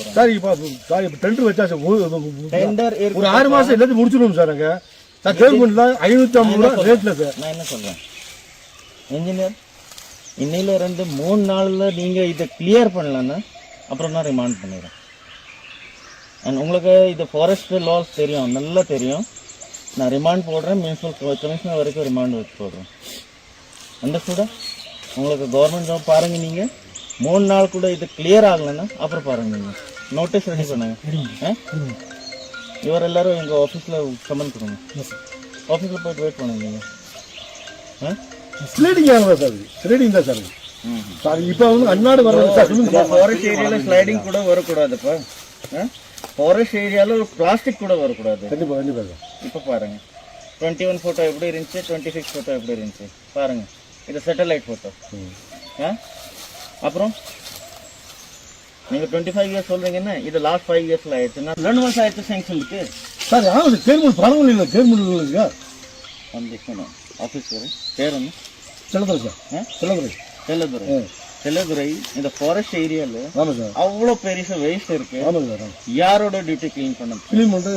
Sir இப்போ tender வச்சா sir tender ஒரு 6 மாசம் எல்லாத்தையும் முடிச்சிடுவோம் சார் அங்கே சார் கவர்மெண்ட்ல 550 ரூபா ரேட்ல சார். நான் என்ன சொல்றேன் இன்ஜினியர், இன்னையில இருந்து 3 நாள்ல நீங்க இதை கிளியர் பண்ணலன்னா அப்புறம் நான் ரிமாண்ட் பண்ணிடுறேன். அண்ட் உங்களுக்கு இது ஃபாரஸ்ட் லாஸ் தெரியும், நல்லா தெரியும். நான் ரிமாண்ட் போடுறேன், மியூனிசிபல் கமிஷனர் வரைக்கும் ரிமாண்ட் வச்சு போடுறேன். அந்த கூட உங்களுக்கு கவர்மெண்ட் ஜாப் பாருங்க. நீங்க 3 நாள் கூட இது கிளியர் ஆகலைன்னா அப்புறம் பாருங்க, நீங்க நோட்டீஸ் ரெடி பண்ணுங்க. இவர் எல்லாரும் எங்க ஆஃபீஸ்ல கமெண்ட் கொடுங்க. ஆஃபீஸில் போயிட்டு வெயிட் பண்ணுங்க. நீங்க ஸ்லைடிங் ஆகலாம் சார், ஸ்லைடிங் தான் சார். சார் இப்போ வந்து அன்னாடு வர்றது சார். சொல்லுங்க. ஃபாரஸ்ட் ஏரியால ஸ்லைடிங் கூட வரக்கூடாதுப்பா. ஃபாரஸ்ட் ஏரியால பிளாஸ்டிக் கூட வரக்கூடாது. கண்டிப்பா கண்டிப்பா சார். இப்போ பாருங்க 21 ஃபோட்டோ எப்படி இருந்துச்சு, 26 ஃபோட்டோ எப்படி இருந்துச்சு பாருங்க. இது சேட்டலைட் ஃபோட்டோ. அப்புறம் நீங்க 25 இயர்ஸ் சொல்றீங்கன்னா இது லாஸ்ட் 5 இயர்ஸ்ல ஆயிடுச்சுன்னா 2 வருஷம் ஆயிடுச்சு சேங்ஷனுக்கு. சார் யாரும் தேர்மூல் பரவாயில்ல இல்லை, தேர்மூல் இல்லைங்க. வந்து ஆஃபீஸ் வரும் பேர் என்ன? செல்லதுரை சார். செல்லதுரை. செல்லதுரை. செல்லதுரை இந்த ஃபாரஸ்ட் ஏரியால ஆமாம் சார். அவ்வளோ பெரிய வேஸ்ட் இருக்கு. ஆமாங்க சார். யாரோட டியூட்டி கிளீன் பண்ண? கிளீன் பண்ணிட்டு